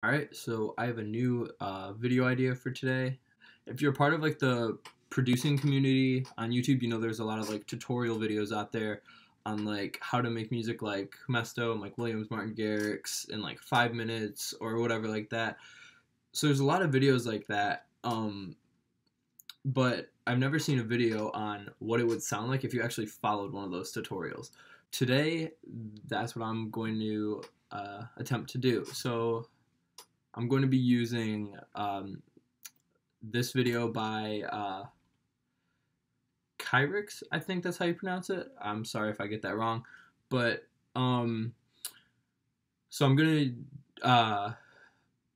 Alright, so I have a new video idea for today. If you're part of like the producing community on YouTube, you know there's a lot of like tutorial videos out there on like how to make music like Mesto and like Williams, Martin Garrix in like 5 minutes or whatever like that. So there's a lot of videos like that, but I've never seen a video on what it would sound like if you actually followed one of those tutorials. Today, that's what I'm going to attempt to do. So I'm going to be using this video by KYRIX, I think that's how you pronounce it. I'm sorry if I get that wrong. But, so I'm going to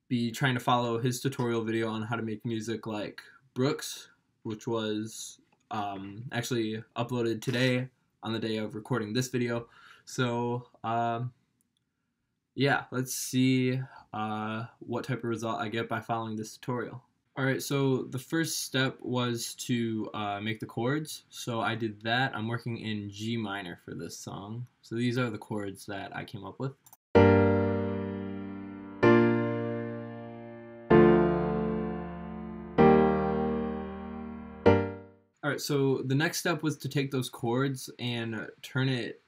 be trying to follow his tutorial video on how to make music like Brooks, which was actually uploaded today on the day of recording this video. So, yeah, let's see what type of result I get by following this tutorial. Alright, so the first step was to make the chords. So I did that. I'm working in G minor for this song. So these are the chords that I came up with. Alright, so the next step was to take those chords and turn it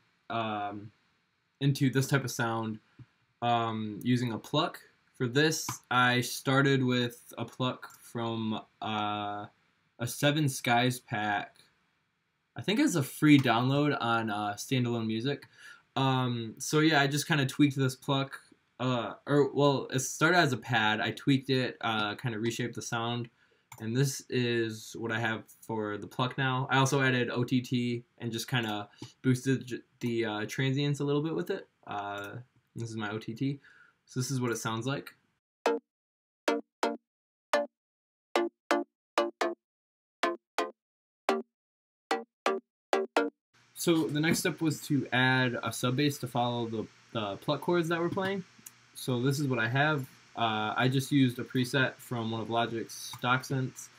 into this type of sound using a pluck. For this, I started with a pluck from a 7 Skies pack. I think it's a free download on Standalone Music. So yeah, I just kind of tweaked this pluck. Well, it started as a pad. I tweaked it, kind of reshaped the sound. And this is what I have for the pluck now. I also added OTT and just kind of boosted the transients a little bit with it. This is my OTT. So this is what it sounds like. So the next step was to add a sub bass to follow the pluck chords that we're playing. So this is what I have. I just used a preset from one of Logic's stock synths,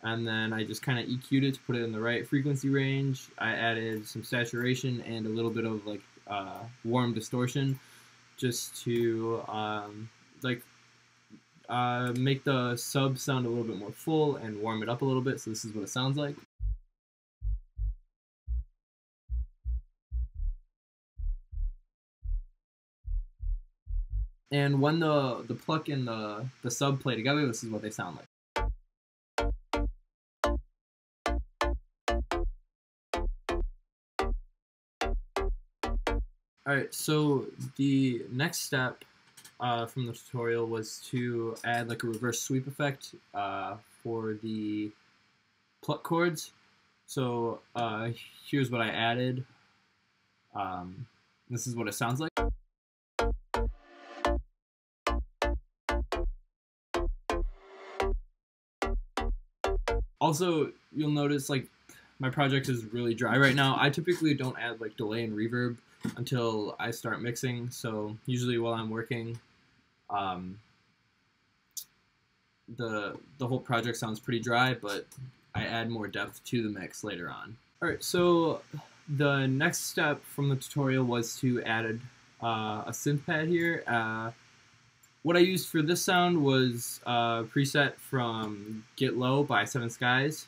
and then I just kind of EQ'd it to put it in the right frequency range. I added some saturation and a little bit of like warm distortion, just to make the sub sound a little bit more full and warm it up a little bit. So this is what it sounds like. And when the pluck and the sub play together, this is what they sound like. Alright, so the next step from the tutorial was to add like a reverse sweep effect for the pluck chords. So here's what I added. This is what it sounds like. Also, you'll notice like my project is really dry right now. I typically don't add like delay and reverb until I start mixing. So usually while I'm working, the whole project sounds pretty dry, but I add more depth to the mix later on. Alright, so the next step from the tutorial was to add a synth pad here. What I used for this sound was a preset from Get Low by 7 Skies.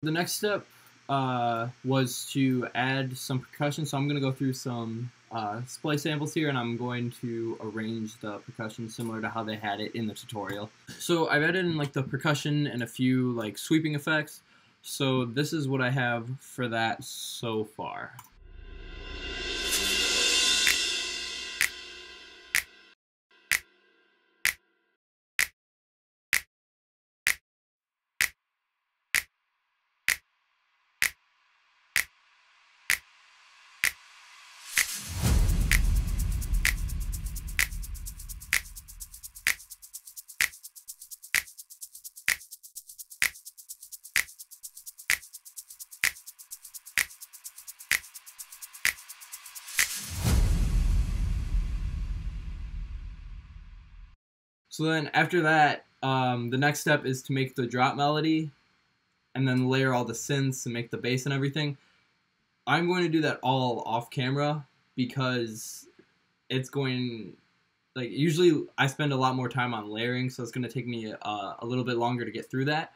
The next step was to add some percussion, so I'm going to go through some splice samples here, and I'm going to arrange the percussion similar to how they had it in the tutorial. So I've added in like the percussion and a few like sweeping effects. So this is what I have for that so far. So then after that, the next step is to make the drop melody, and then layer all the synths and make the bass and everything. I'm going to do that all off camera because it's going, like, usually I spend a lot more time on layering, so it's going to take me a little bit longer to get through that.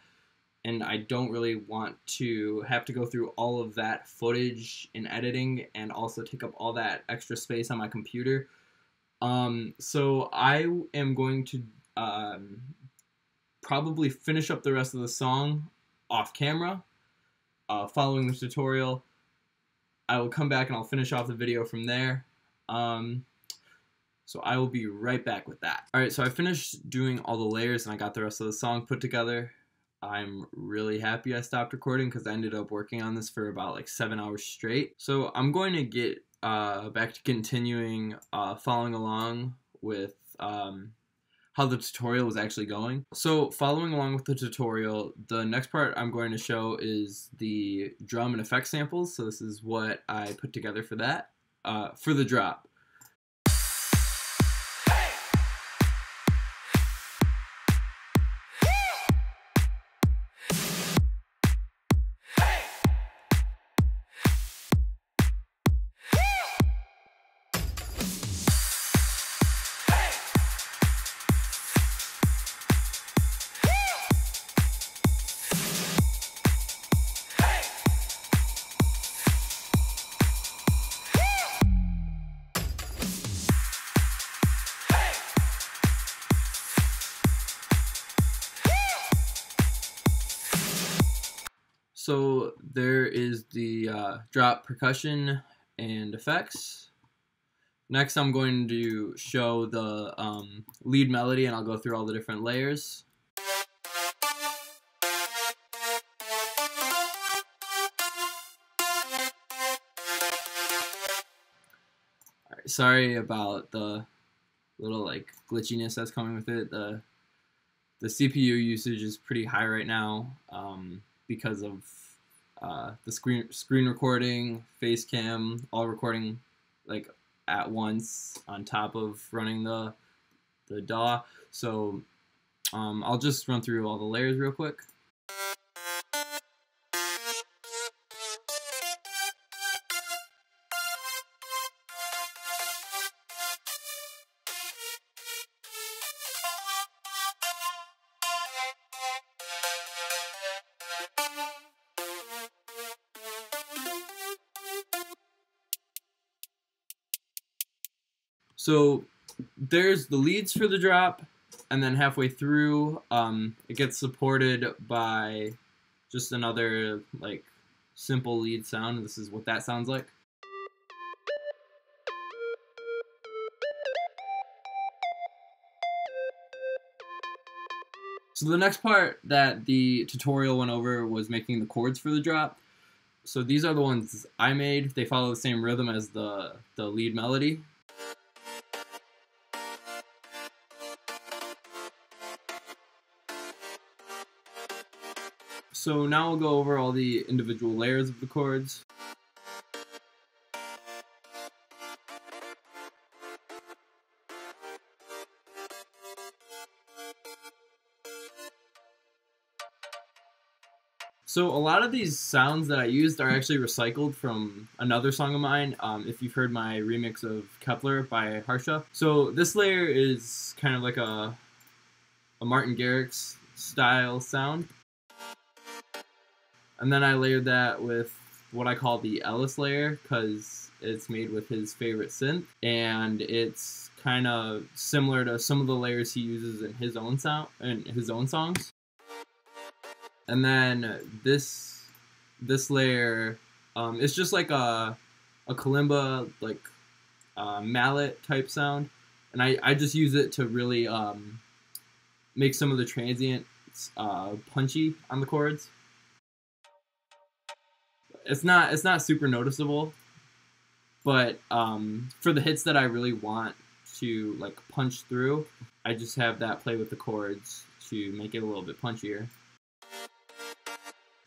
And I don't really want to have to go through all of that footage in editing and also take up all that extra space on my computer. So I am going to probably finish up the rest of the song off camera, following the tutorial. I will come back and I'll finish off the video from there. So I will be right back with that. Alright, so I finished doing all the layers and I got the rest of the song put together. I'm really happy I stopped recording because I ended up working on this for about like 7 hours straight. So I'm going to get back to continuing following along with how the tutorial was actually going. So following along with the tutorial, the next part I'm going to show is the drum and effect samples. So this is what I put together for that, for the drop. So there is the drop, percussion, and effects. Next I'm going to show the lead melody, and I'll go through all the different layers. Alright, sorry about the little like glitchiness that's coming with it. The CPU usage is pretty high right now. Because of the screen recording, face cam, all recording like at once on top of running the DAW. So I'll just run through all the layers real quick. So there's the leads for the drop, and then halfway through it gets supported by just another like simple lead sound. This is what that sounds like. So the next part that the tutorial went over was making the chords for the drop. So these are the ones I made. They follow the same rhythm as the lead melody. So now we'll go over all the individual layers of the chords. So a lot of these sounds that I used are actually recycled from another song of mine, if you've heard my remix of Kepler by Harsha. So this layer is kind of like a Martin Garrix style sound. And then I layered that with what I call the Ellis layer because it's made with his favorite synth, and it's kind of similar to some of the layers he uses in his own songs. And then this layer is just like a kalimba, like mallet type sound, and I just use it to really make some of the transients punchy on the chords. It's not super noticeable, but for the hits that I really want to like punch through, I just have that play with the chords to make it a little bit punchier.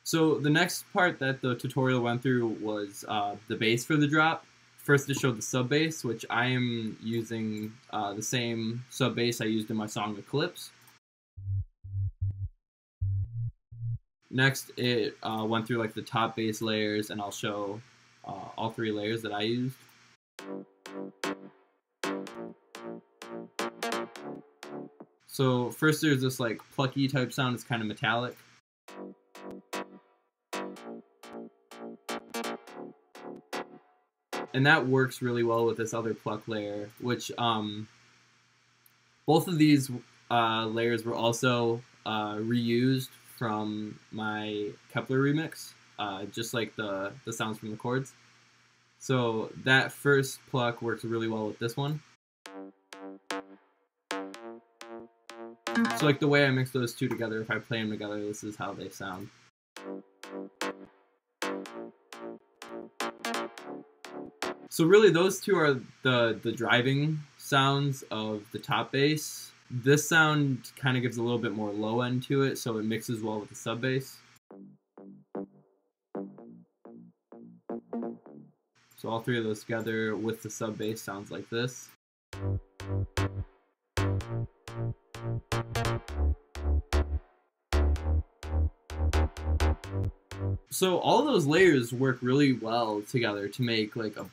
So the next part that the tutorial went through was the bass for the drop. First it showed the sub bass, which I am using the same sub bass I used in my song Eclipse. Next, it went through like the top bass layers, and I'll show all 3 layers that I used. So first there's this like plucky type sound, it's kind of metallic. And that works really well with this other pluck layer, which both of these layers were also reused from my Kepler remix, just like the sounds from the chords. So that first pluck works really well with this one. So like the way I mix those 2 together, if I play them together, this is how they sound. So really those 2 are the driving sounds of the top bass. This sound kind of gives a little bit more low end to it, so it mixes well with the sub bass. So all 3 of those together with the sub bass sounds like this. So all those layers work really well together to make like a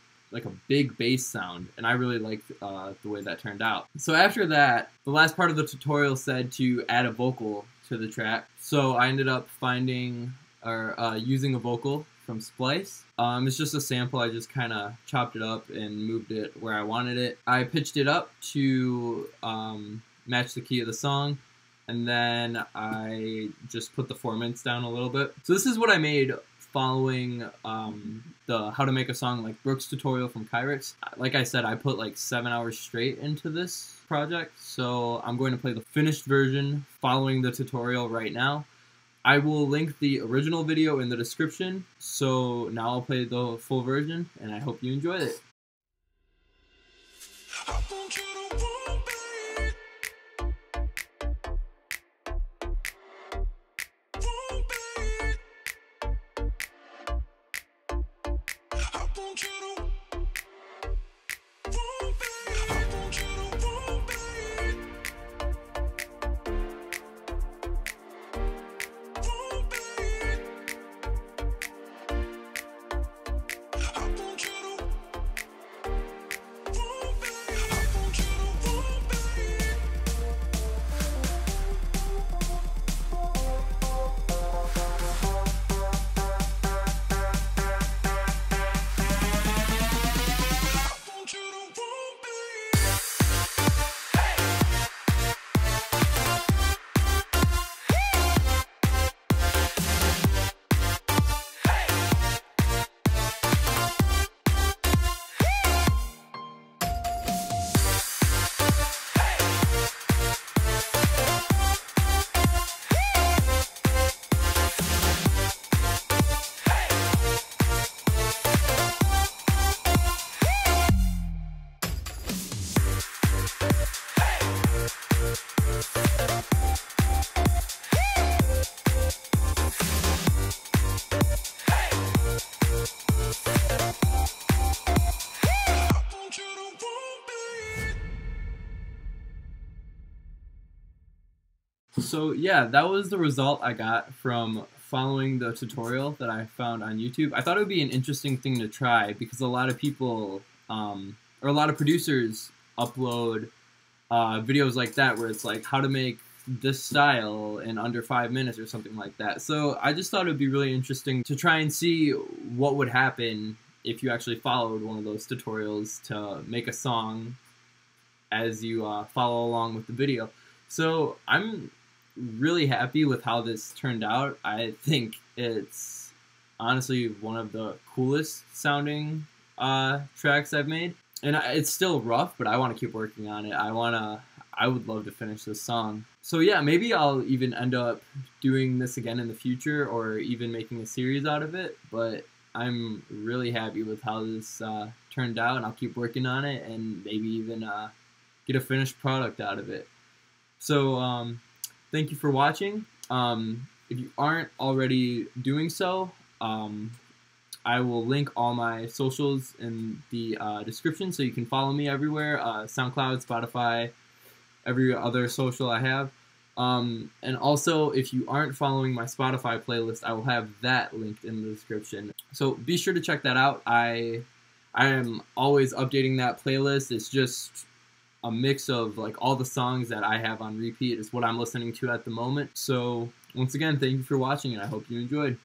big bass sound, and I really liked the way that turned out. So after that, the last part of the tutorial said to add a vocal to the track. So I ended up finding or using a vocal from Splice. It's just a sample. I just kind of chopped it up and moved it where I wanted it. I pitched it up to match the key of the song, and then I just put the 4-minutes down a little bit. So this is what I made following the How to Make a Song Like Brooks tutorial from KYRIX. Like I said, I put like 7 hours straight into this project, so I'm going to play the finished version following the tutorial right now. I will link the original video in the description, so now I'll play the full version, and I hope you enjoyed it. So yeah, that was the result I got from following the tutorial that I found on YouTube. I thought it would be an interesting thing to try because a lot of people, or a lot of producers upload videos like that where it's like how to make this style in under 5 minutes or something like that. So I just thought it would be really interesting to try and see what would happen if you actually followed one of those tutorials to make a song as you follow along with the video. So I'm really happy with how this turned out. I think it's honestly one of the coolest sounding tracks I've made. And it's still rough, but I want to keep working on it. I would love to finish this song. So yeah, maybe I'll even end up doing this again in the future or even making a series out of it. But I'm really happy with how this turned out, and I'll keep working on it and maybe even get a finished product out of it. So thank you for watching. If you aren't already doing so, I will link all my socials in the description so you can follow me everywhere. SoundCloud, Spotify, every other social I have. And also, if you aren't following my Spotify playlist, I will have that linked in the description. So be sure to check that out. I am always updating that playlist. It's just a mix of like all the songs that I have on repeat is what I'm listening to at the moment. So once again, thank you for watching, and I hope you enjoyed.